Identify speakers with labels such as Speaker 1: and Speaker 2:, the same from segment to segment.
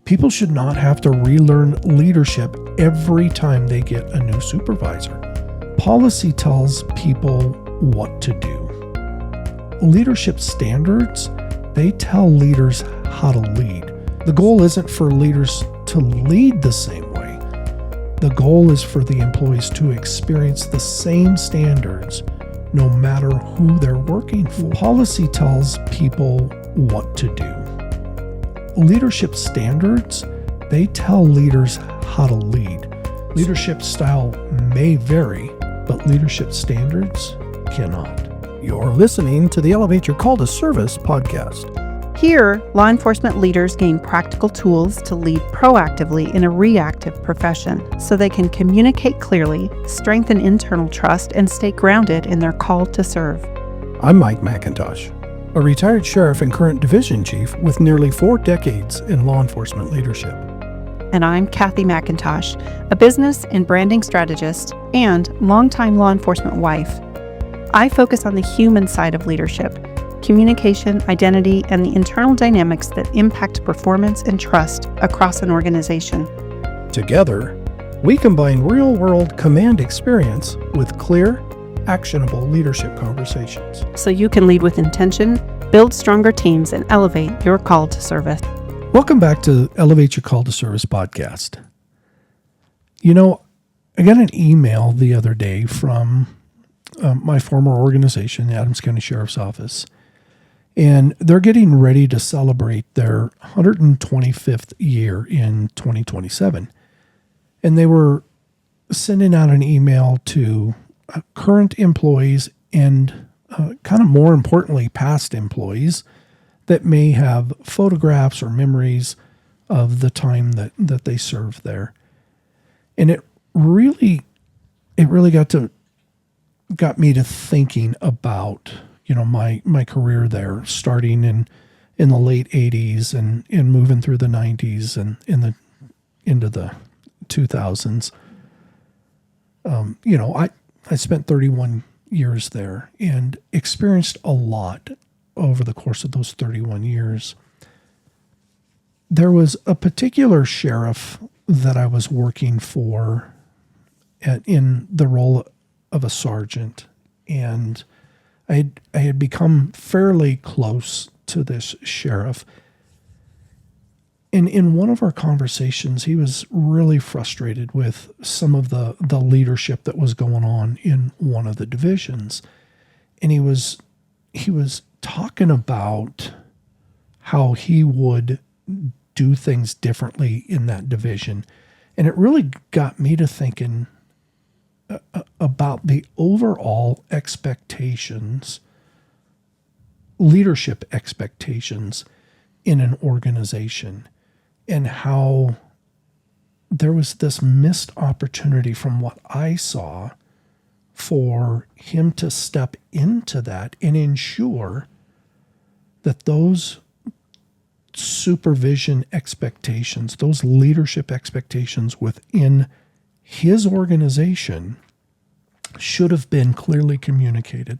Speaker 1: People should not have to relearn leadership every time they get a new supervisor. Policy tells people what to do. Leadership standards, they tell leaders how to lead. The goal isn't for leaders to lead the same way. The goal is for the employees to experience the same standards no matter who they're working for. Policy tells people what to do. Leadership standards, they tell leaders how to lead. Leadership style may vary, but leadership standards cannot.
Speaker 2: You're listening to the Elevate Your Call to Service podcast.
Speaker 3: Here, law enforcement leaders gain practical tools to lead proactively in a reactive profession so they can communicate clearly, strengthen internal trust, and stay grounded in their call to serve.
Speaker 2: I'm Mike McIntosh, a retired sheriff and current division chief with nearly 4 decades in law enforcement leadership.
Speaker 3: And I'm Cathy McIntosh, a business and branding strategist and longtime law enforcement wife. I focus on the human side of leadership, communication, identity, and the internal dynamics that impact performance and trust across an organization.
Speaker 2: Together, we combine real-world command experience with clear, actionable leadership conversations.
Speaker 3: So you can lead with intention, build stronger teams, and elevate your call to service.
Speaker 1: Welcome back to Elevate Your Call to Service podcast. You know, I got an email the other day from my former organization, the Adams County Sheriff's Office, and they're getting ready to celebrate their 125th year in 2027. And they were sending out an email to current employees and kind of more importantly, past employees that may have photographs or memories of the time that they served there. And it really got me to thinking about, you know, my career there, starting in the late 80s and moving through the 90s and into the 2000s. I spent 31 years there and experienced a lot over the course of those 31 years. There was a particular sheriff that I was working for in the role of a sergeant, and I had become fairly close to this sheriff. And in one of our conversations, he was really frustrated with some of the leadership that was going on in one of the divisions. And he was talking about how he would do things differently in that division. And it really got me to thinking about the overall expectations, leadership expectations in an organization, and how there was this missed opportunity from what I saw for him to step into that and ensure that those supervision expectations, those leadership expectations within his organization should have been clearly communicated.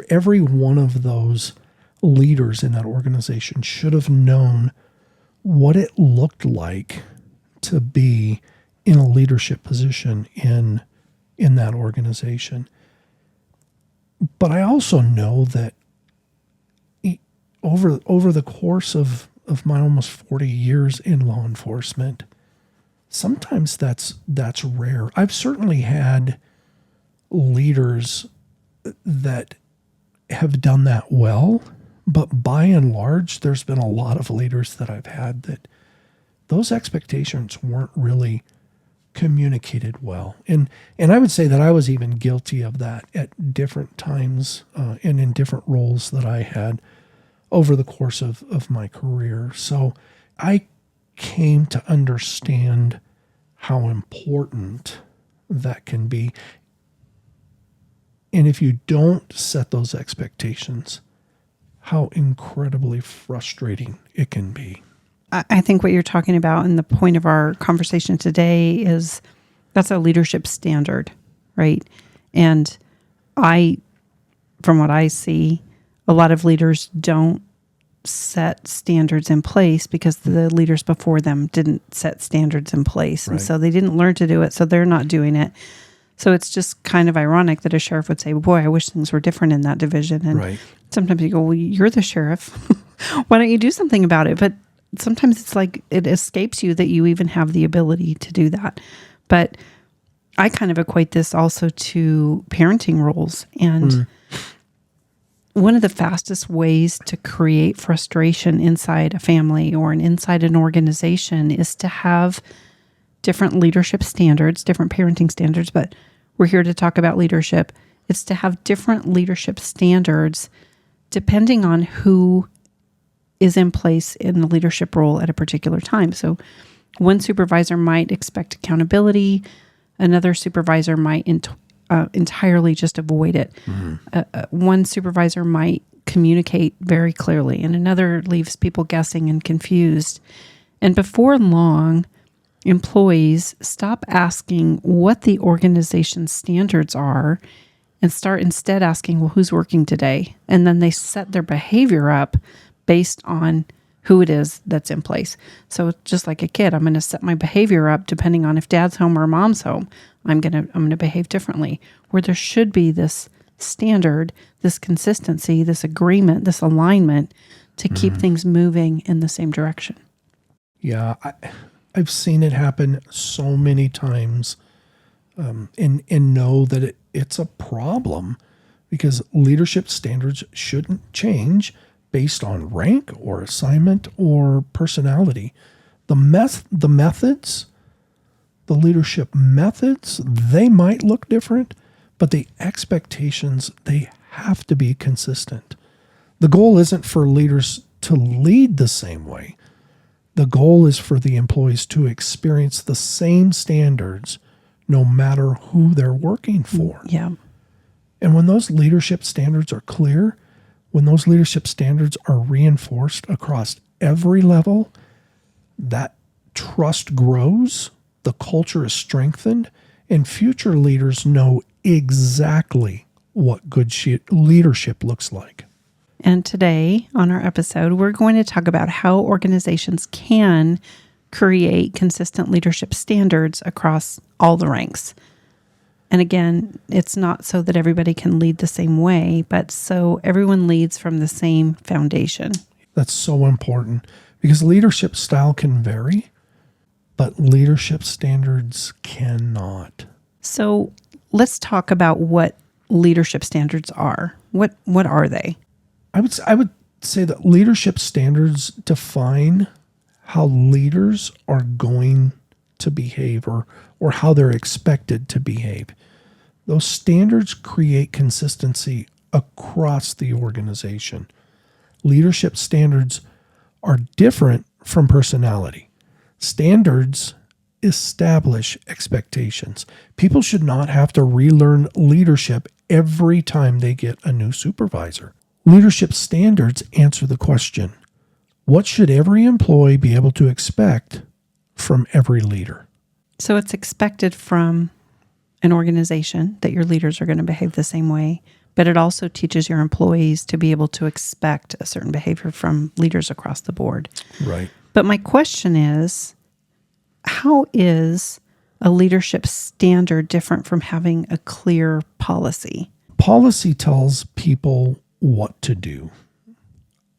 Speaker 1: Every one of those leaders in that organization should have known what it looked like to be in a leadership position in that organization. But I also know that over the course of my almost 40 years in law enforcement, sometimes that's rare. I've certainly had leaders that have done that well, but by and large, there's been a lot of leaders that I've had that those expectations weren't really communicated well. And I would say that I was even guilty of that at different times and in different roles that I had over the course of my career. So I came to understand how important that can be. And if you don't set those expectations, how incredibly frustrating it can be.
Speaker 3: I think what you're talking about and the point of our conversation today is that's a leadership standard, right? And from what I see, a lot of leaders don't set standards in place because the leaders before them didn't set standards in place. And
Speaker 1: Right.
Speaker 3: so they didn't learn to do it, so they're not doing it. So it's just kind of ironic that a sheriff would say, boy, I wish things were different in that division. And
Speaker 1: Right.
Speaker 3: sometimes you go, well, you're the sheriff. Why don't you do something about it? But sometimes it's like it escapes you that you even have the ability to do that. But I kind of equate this also to parenting roles. And one of the fastest ways to create frustration inside a family or inside an organization is to have different leadership standards, different parenting standards, but we're here to talk about leadership. It's to have different leadership standards depending on who is in place in the leadership role at a particular time. So one supervisor might expect accountability. Another supervisor might entirely just avoid it. One supervisor might communicate very clearly, and another leaves people guessing and confused. And before long, employees stop asking what the organization's standards are and start instead asking, well, who's working today? And then they set their behavior up based on who it is that's in place. So just like a kid, I'm going to set my behavior up depending on if dad's home or mom's home. I'm going to behave differently. Where there should be this standard, this consistency, this agreement, this alignment to keep things moving in the same direction.
Speaker 1: Yeah, I've seen it happen so many times, and know that it's a problem because leadership standards shouldn't change based on rank or assignment or personality. The methods, the leadership methods, they might look different, but the expectations, they have to be consistent. The goal isn't for leaders to lead the same way. The goal is for the employees to experience the same standards no matter who they're working for.
Speaker 3: Yeah.
Speaker 1: And when those leadership standards are clear, when those leadership standards are reinforced across every level, that trust grows, the culture is strengthened, and future leaders know exactly what good leadership looks like.
Speaker 3: And today on our episode, we're going to talk about how organizations can create consistent leadership standards across all the ranks. And again, it's not so that everybody can lead the same way, but so everyone leads from the same foundation.
Speaker 1: That's so important because leadership style can vary, but leadership standards cannot.
Speaker 3: So let's talk about what leadership standards are. What are they?
Speaker 1: I would say that leadership standards define how leaders are going to behave or how they're expected to behave. Those standards create consistency across the organization. Leadership standards are different from personality. Standards establish expectations. People should not have to relearn leadership every time they get a new supervisor. Leadership standards answer the question, what should every employee be able to expect from every leader?
Speaker 3: So it's expected from an organization that your leaders are going to behave the same way, but it also teaches your employees to be able to expect a certain behavior from leaders across the board.
Speaker 1: Right.
Speaker 3: But my question is, how is a leadership standard different from having a clear policy?
Speaker 1: Policy tells people what to do.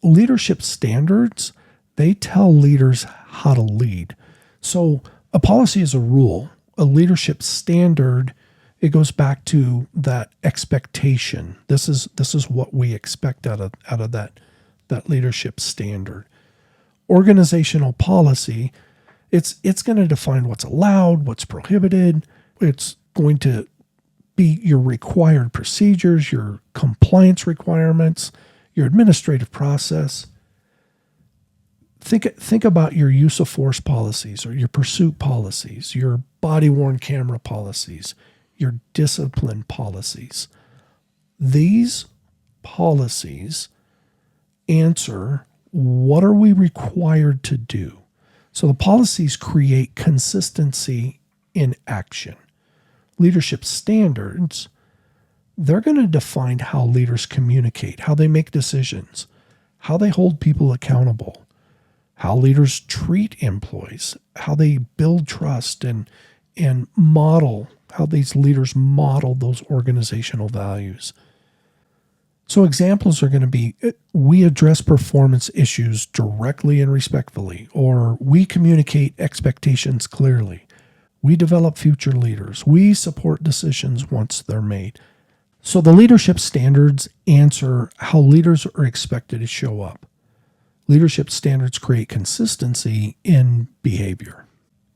Speaker 1: Leadership standards, they tell leaders how to lead. So a policy is a rule. A leadership standard, it goes back to that expectation. This is what we expect out of that leadership standard. Organizational policy, it's going to define what's allowed, what's prohibited. It's going to be your required procedures, your compliance requirements, your administrative process. Think about your use of force policies or your pursuit policies, your body-worn camera policies, your discipline policies. These policies answer, what are we required to do? So the policies create consistency in action. Leadership standards, they're going to define how leaders communicate, how they make decisions, how they hold people accountable, how leaders treat employees, how they build trust and model, how these leaders model those organizational values. So examples are going to be, we address performance issues directly and respectfully, or we communicate expectations clearly. We develop future leaders. We support decisions once they're made. So the leadership standards answer how leaders are expected to show up. Leadership standards create consistency in behavior.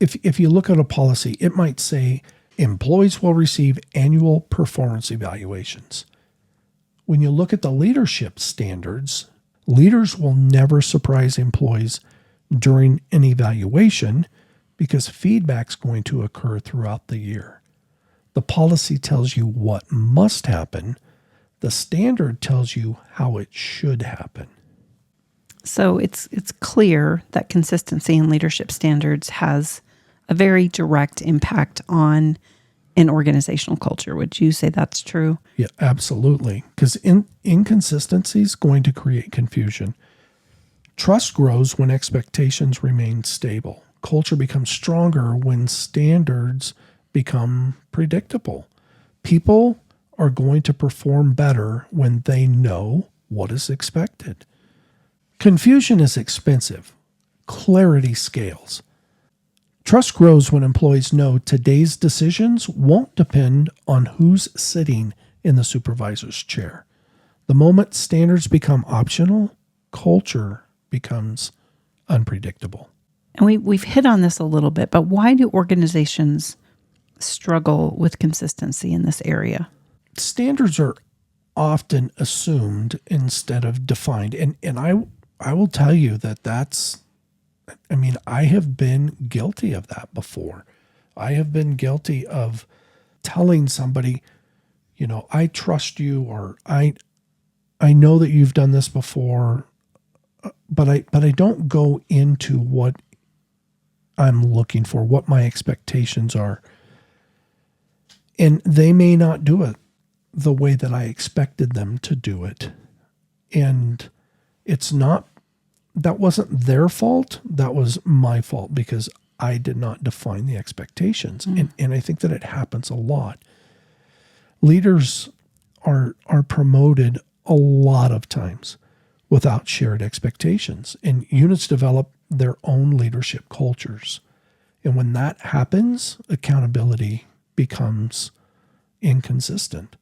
Speaker 1: If you look at a policy, it might say employees will receive annual performance evaluations. When you look at the leadership standards, leaders will never surprise employees during an evaluation because feedback's going to occur throughout the year. The policy tells you what must happen. The standard tells you how it should happen.
Speaker 3: So it's clear that consistency in leadership standards has a very direct impact on an organizational culture. Would you say that's true?
Speaker 1: Yeah, absolutely. Because inconsistency is going to create confusion. Trust grows when expectations remain stable. Culture becomes stronger when standards become predictable. People are going to perform better when they know what is expected. Confusion is expensive. Clarity scales. Trust grows when employees know today's decisions won't depend on who's sitting in the supervisor's chair. The moment standards become optional, culture becomes unpredictable.
Speaker 3: And we've hit on this a little bit, but why do organizations struggle with consistency in this area?
Speaker 1: Standards are often assumed instead of defined. And I will tell you I have been guilty of that before. I have been guilty of telling somebody, I trust you, or I know that you've done this before, but I don't go into what I'm looking for, what my expectations are. And they may not do it the way that I expected them to do it. And that wasn't their fault. That was my fault because I did not define the expectations. And I think that it happens a lot. Leaders are promoted a lot of times without shared expectations. And units develop their own leadership cultures. And when that happens, accountability becomes inconsistent.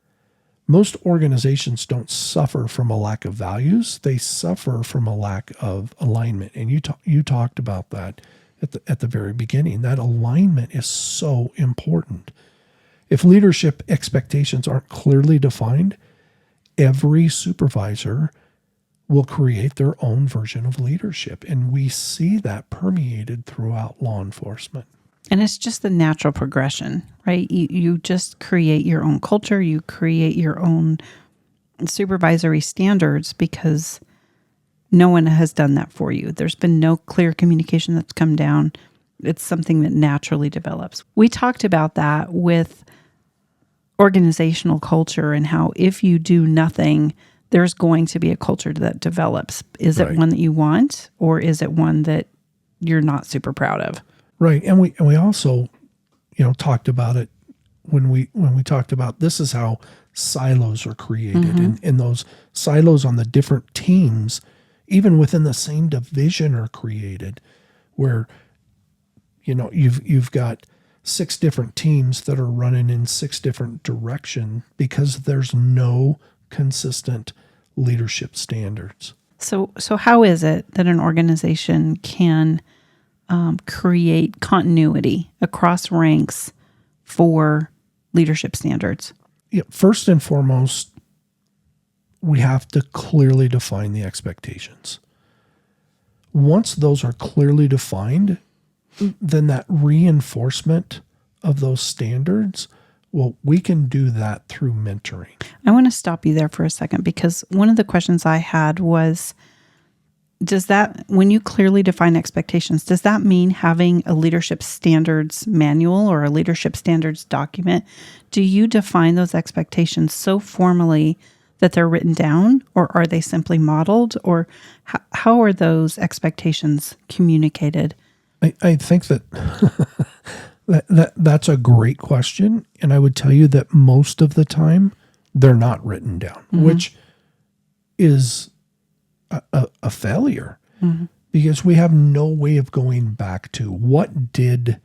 Speaker 1: Most organizations don't suffer from a lack of values. They suffer from a lack of alignment. And you talked about that at the very beginning. That alignment is so important. If leadership expectations aren't clearly defined, every supervisor will create their own version of leadership. And we see that permeated throughout law enforcement.
Speaker 3: And it's just the natural progression, right? You just create your own culture. You create your own supervisory standards because no one has done that for you. There's been no clear communication that's come down. It's something that naturally develops. We talked about that with organizational culture and how if you do nothing, there's going to be a culture that develops. Is it one that you want, or is it one that you're not super proud of?
Speaker 1: Right. And we also, talked about it when we talked about this is how silos are created. And those silos on the different teams, even within the same division, are created where, you've got 6 different teams that are running in 6 different directions because there's no consistent leadership standards.
Speaker 3: So how is it that an organization can create continuity across ranks for leadership standards?
Speaker 1: Yeah, first and foremost, we have to clearly define the expectations. Once those are clearly defined, then that reinforcement of those standards, well, we can do that through mentoring.
Speaker 3: I want to stop you there for a second because one of the questions I had was, when you clearly define expectations, does that mean having a leadership standards manual or a leadership standards document? Do you define those expectations so formally that they're written down, or are they simply modeled, or how are those expectations communicated?
Speaker 1: I think that, that's a great question. And I would tell you that most of the time they're not written down, which is a failure because we have no way of going back to what did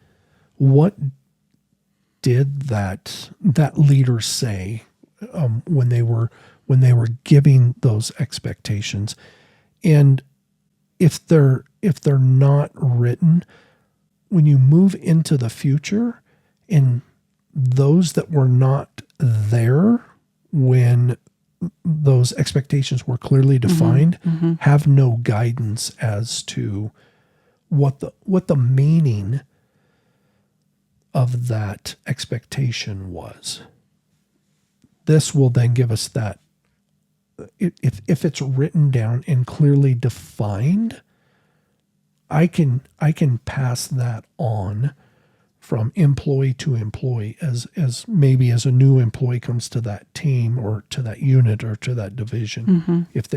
Speaker 1: that leader say when they were giving those expectations. And if they're not written, when you move into the future and those that were not there when those expectations were clearly defined have no guidance as to what the meaning of that expectation was. This will then give us that, if it's written down and clearly defined, I can pass that on from employee to employee as maybe as a new employee comes to that team or to that unit or to that division. If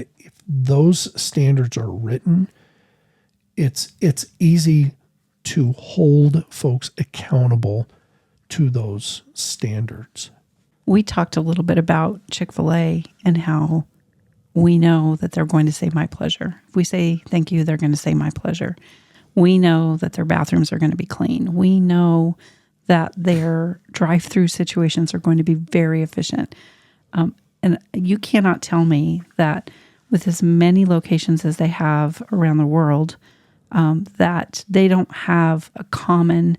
Speaker 1: those standards are written, it's easy to hold folks accountable to those standards.
Speaker 3: We talked a little bit about Chick-fil-A and how we know that they're going to say my pleasure. If we say thank you, they're going to say my pleasure. We know that their bathrooms are going to be clean. We know that their drive-through situations are going to be very efficient. And you cannot tell me that with as many locations as they have around the world, that they don't have a common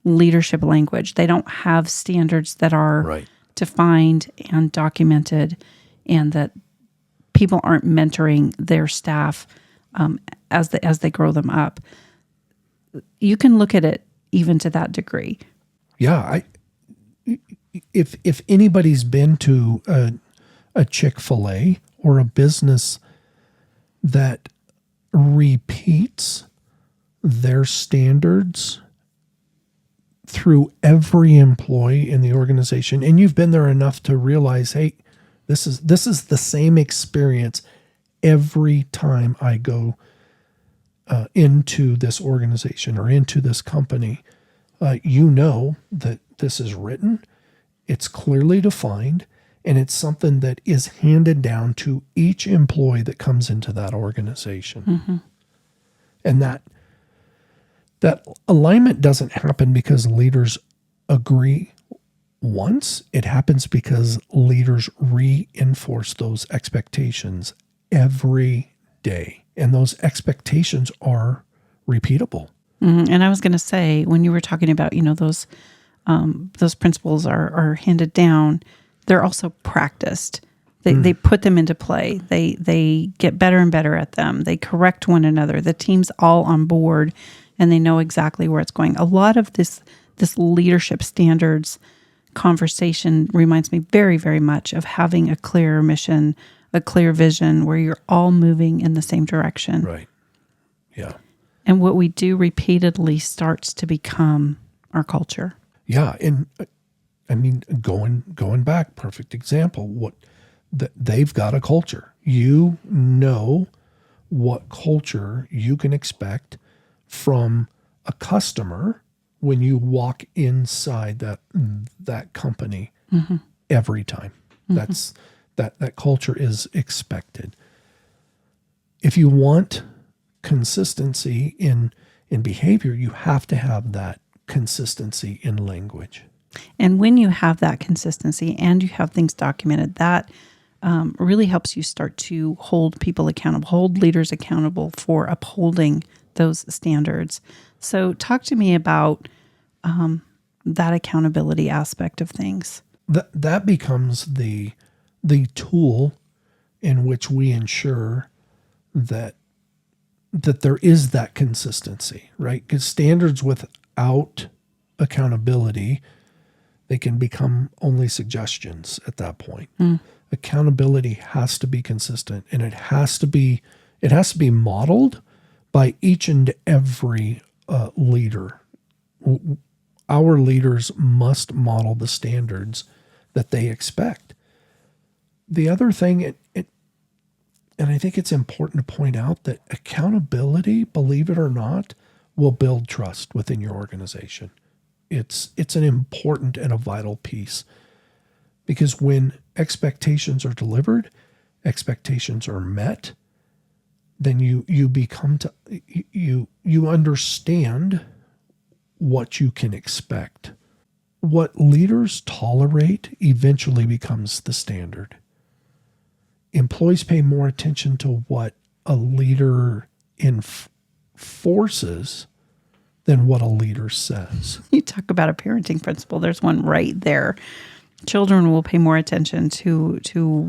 Speaker 3: leadership language. They don't have standards that are defined and documented, and that people aren't mentoring their staff as they grow them up. You can look at it even to that degree.
Speaker 1: Yeah, if anybody's been to a Chick-fil-A or a business that repeats their standards through every employee in the organization, and you've been there enough to realize, hey, this is the same experience every time I go into this organization or into this company, you know that this is written, it's clearly defined, and it's something that is handed down to each employee that comes into that organization. And that alignment doesn't happen because leaders agree once. It happens because leaders reinforce those expectations every day. And those expectations are repeatable.
Speaker 3: And I was going to say, when you were talking about, those principles are handed down, they're also practiced. They put them into play. They get better and better at them. They correct one another. The team's all on board, and they know exactly where it's going. A lot of this leadership standards conversation reminds me very, very much of having a clear mission, a clear vision where you're all moving in the same direction.
Speaker 1: Right. Yeah.
Speaker 3: And what we do repeatedly starts to become our culture.
Speaker 1: Yeah. And I mean, going back, perfect example, they've got a culture. You know what culture you can expect from a customer when you walk inside that company every time. That's that culture is expected. If you want consistency in behavior, you have to have that consistency in language.
Speaker 3: And when you have that consistency and you have things documented, that really helps you start to hold people accountable, hold leaders accountable for upholding those standards. So talk to me about that accountability aspect of things.
Speaker 1: That becomes the tool in which we ensure that there is that consistency, right? Because standards without accountability, they can become only suggestions at that point. Accountability has to be consistent, and it has to be modeled by each and every leader. Our leaders must model the standards that they expect. The other thing, and I think it's important to point out that accountability, believe it or not, will build trust within your organization. It's an important and a vital piece, because when expectations are delivered, expectations are met, then you understand what you can expect. What leaders tolerate eventually becomes the standard. Employees pay more attention to what a leader enforces than what a leader says.
Speaker 3: You talk about a parenting principle. There's one right there. Children will pay more attention to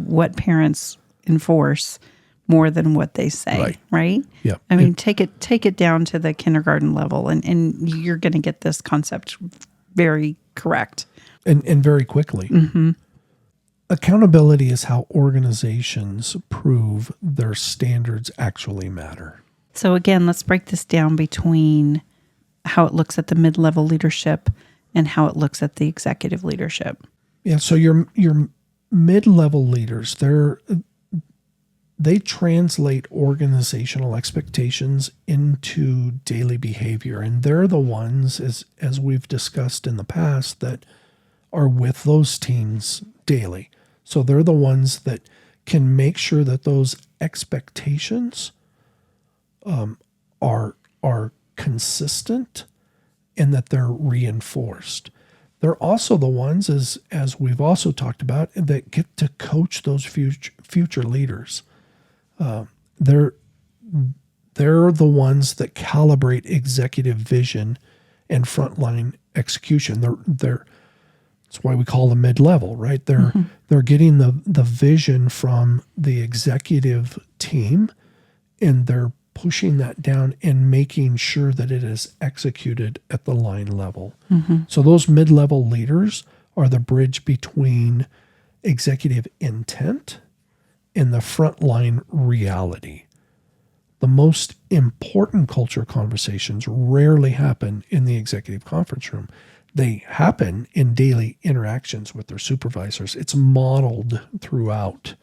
Speaker 3: what parents enforce more than what they say, right?
Speaker 1: Yeah.
Speaker 3: I mean, take it down to the kindergarten level, and you're going to get this concept very correct.
Speaker 1: And very quickly.
Speaker 3: Mm-hmm.
Speaker 1: Accountability is how organizations prove their standards actually matter.
Speaker 3: So again, let's break this down between how it looks at the mid-level leadership and how it looks at the executive leadership.
Speaker 1: Yeah, so your mid-level leaders, they translate organizational expectations into daily behavior, and they're the ones, as we've discussed in the past, that are with those teams daily. So they're the ones that can make sure that those expectations are consistent and that they're reinforced. They're also the ones, as we've also talked about, that get to coach those future leaders. They're the ones that calibrate executive vision and frontline execution. That's why we call them mid-level, right? They're getting the vision from the executive team, and they're pushing that down and making sure that it is executed at the line level. Mm-hmm. So those mid-level leaders are the bridge between executive intent and the frontline reality. The most important culture conversations rarely happen in the executive conference room. They happen in daily interactions with their supervisors. It's modeled throughout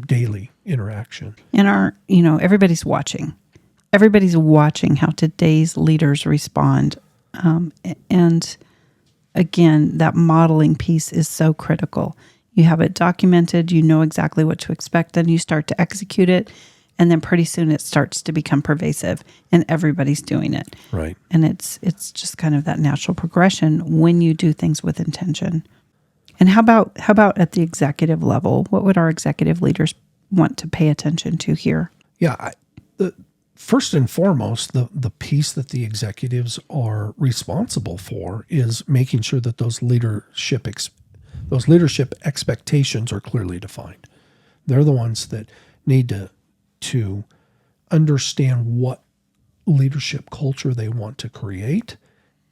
Speaker 1: daily interaction.
Speaker 3: And everybody's watching. Everybody's watching how today's leaders respond. And again, that modeling piece is so critical. You have it documented, you know exactly what to expect, then you start to execute it, and then pretty soon it starts to become pervasive, and everybody's doing it.
Speaker 1: Right.
Speaker 3: And it's just kind of that natural progression when you do things with intention. And how about at the executive level? What would our executive leaders want to pay attention to here?
Speaker 1: Yeah, first and foremost, the piece that the executives are responsible for is making sure that those leadership expectations are clearly defined. They're the ones that need to understand what leadership culture they want to create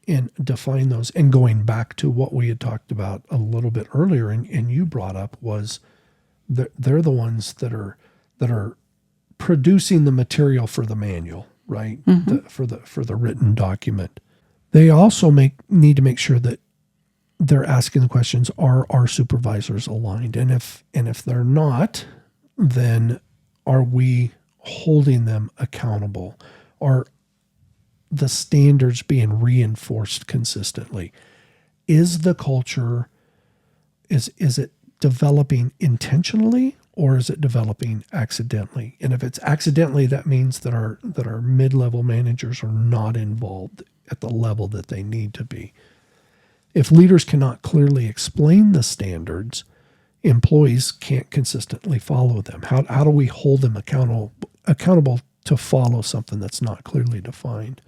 Speaker 1: and define those. And going back to what we had talked about a little bit earlier, and you brought up, was they're the ones that are producing the material for the manual, right? Mm-hmm. For the written document. They also need to make sure that they're asking the questions, are our supervisors aligned? And if they're not, then are we holding them accountable? Are the standards being reinforced consistently? Is the culture, is it developing intentionally, or is it developing accidentally? And if it's accidentally, that means that our mid-level managers are not involved at the level that they need to be. If leaders cannot clearly explain the standards, employees can't consistently follow them. How do we hold them accountable to follow something that's not clearly defined?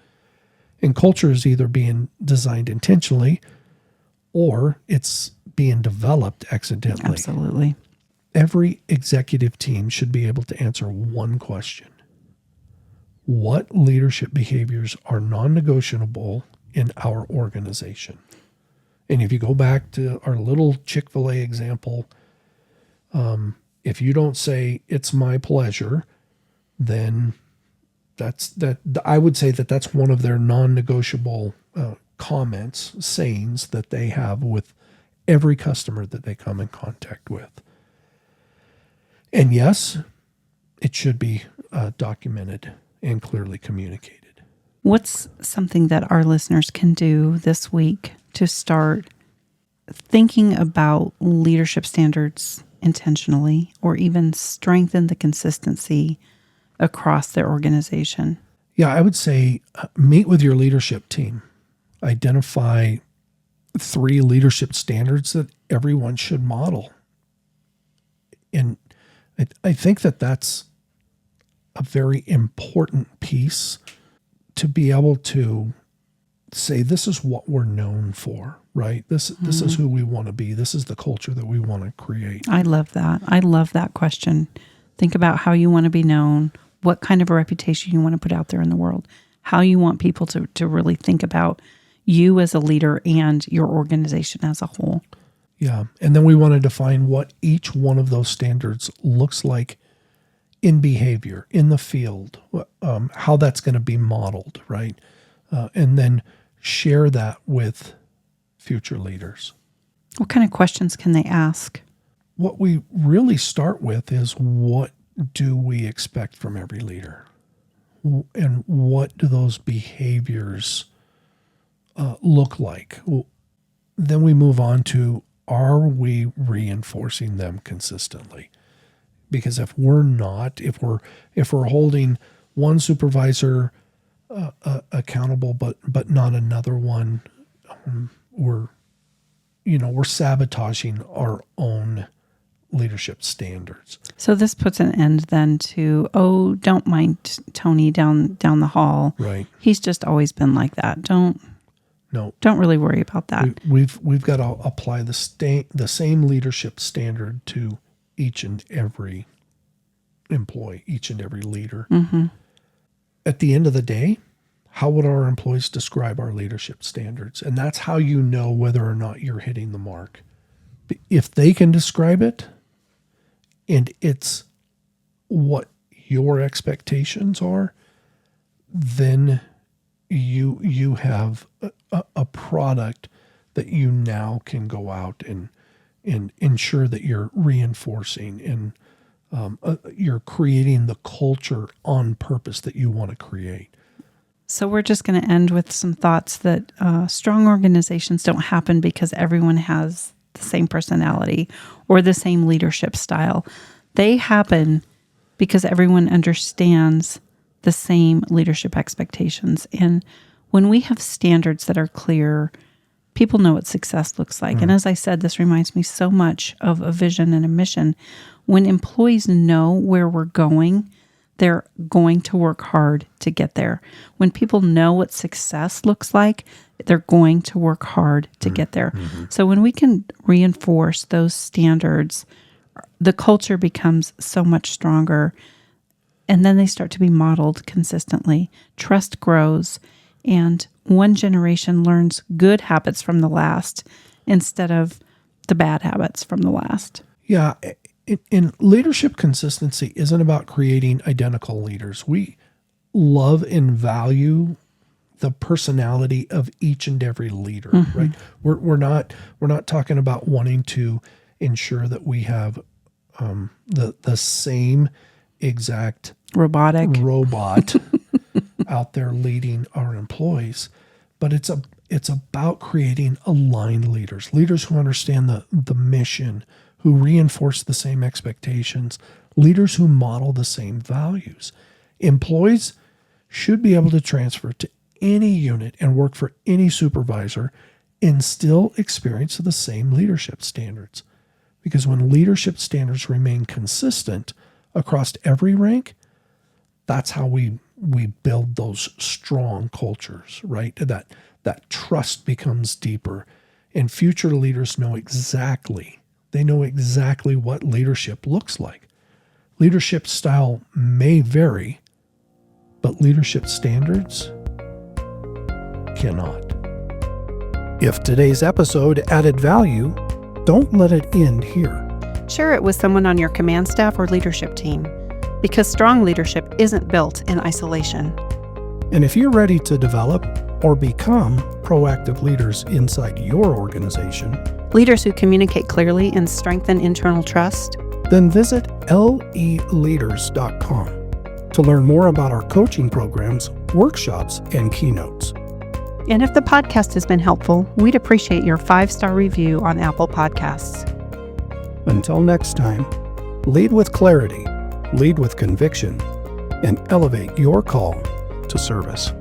Speaker 1: And culture is either being designed intentionally or it's being developed accidentally.
Speaker 3: Absolutely.
Speaker 1: Every executive team should be able to answer one question. What leadership behaviors are non-negotiable in our organization? And if you go back to our little Chick-fil-A example, if you don't say it's my pleasure, then I would say that's one of their non-negotiable comments, sayings that they have with every customer that they come in contact with. And yes, it should be documented and clearly communicated.
Speaker 3: What's something that our listeners can do this week to start thinking about leadership standards intentionally, or even strengthen the consistency across their organization?
Speaker 1: Yeah, I would say meet with your leadership team. Identify 3 leadership standards that everyone should model. And I think that that's a very important piece to be able to say, this is what we're known for, right? This is who we want to be. This is the culture that we want to create.
Speaker 3: I love that. I love that question. Think about how you want to be known, what kind of a reputation you want to put out there in the world, how you want people to really think about you as a leader and your organization as a whole.
Speaker 1: Yeah. And then we want to define what each one of those standards looks like in behavior, in the field, how that's going to be modeled, right? And then share that with future leaders.
Speaker 3: What kind of questions can they ask?
Speaker 1: What we really start with is, what do we expect from every leader? And what do those behaviors look like? Then we move on to, are we reinforcing them consistently? Because if we're not, if we're holding one supervisor accountable, but not another one, we're sabotaging our own leadership standards.
Speaker 3: So this puts an end then to, don't mind Tony down the hall.
Speaker 1: Right.
Speaker 3: He's just always been like that. Don't really worry about that.
Speaker 1: We've got to apply the same leadership standard to each and every employee, each and every leader.
Speaker 3: Mm-hmm.
Speaker 1: At the end of the day, how would our employees describe our leadership standards? And that's how you know whether or not you're hitting the mark. If they can describe it, and it's what your expectations are, then you have a product that you now can go out and ensure that you're reinforcing and you're creating the culture on purpose that you want to create.
Speaker 3: So we're just going to end with some thoughts that strong organizations don't happen because everyone has the same personality or the same leadership style. They happen because everyone understands the same leadership expectations. And when we have standards that are clear, people know what success looks like. And as I said, this reminds me so much of a vision and a mission. When employees know where we're going, they're going to work hard to get there. When people know what success looks like, they're going to work hard to get there. Mm-hmm. So when we can reinforce those standards, the culture becomes so much stronger. And then they start to be modeled consistently. Trust grows, and one generation learns good habits from the last instead of the bad habits from the last.
Speaker 1: Yeah. In leadership, consistency isn't about creating identical leaders. We love and value the personality of each and every leader, right? We're not talking about wanting to ensure that we have the same exact robot out there leading our employees, but it's about creating aligned leaders who understand the mission, who reinforce the same expectations, leaders who model the same values. Employees should be able to transfer to any unit and work for any supervisor and still experience the same leadership standards. Because when leadership standards remain consistent across every rank, that's how we build those strong cultures, right? That trust becomes deeper, and future leaders know exactly what leadership looks like. Leadership style may vary, but leadership standards cannot.
Speaker 2: If today's episode added value, don't let it end here.
Speaker 3: Share it with someone on your command staff or leadership team, because strong leadership isn't built in isolation.
Speaker 2: And if you're ready to develop or become proactive leaders inside your organization,
Speaker 3: leaders who communicate clearly and strengthen internal trust,
Speaker 2: then visit leleaders.com to learn more about our coaching programs, workshops, and keynotes.
Speaker 3: And if the podcast has been helpful, we'd appreciate your 5-star review on Apple Podcasts.
Speaker 2: Until next time, lead with clarity, lead with conviction, and elevate your call to service.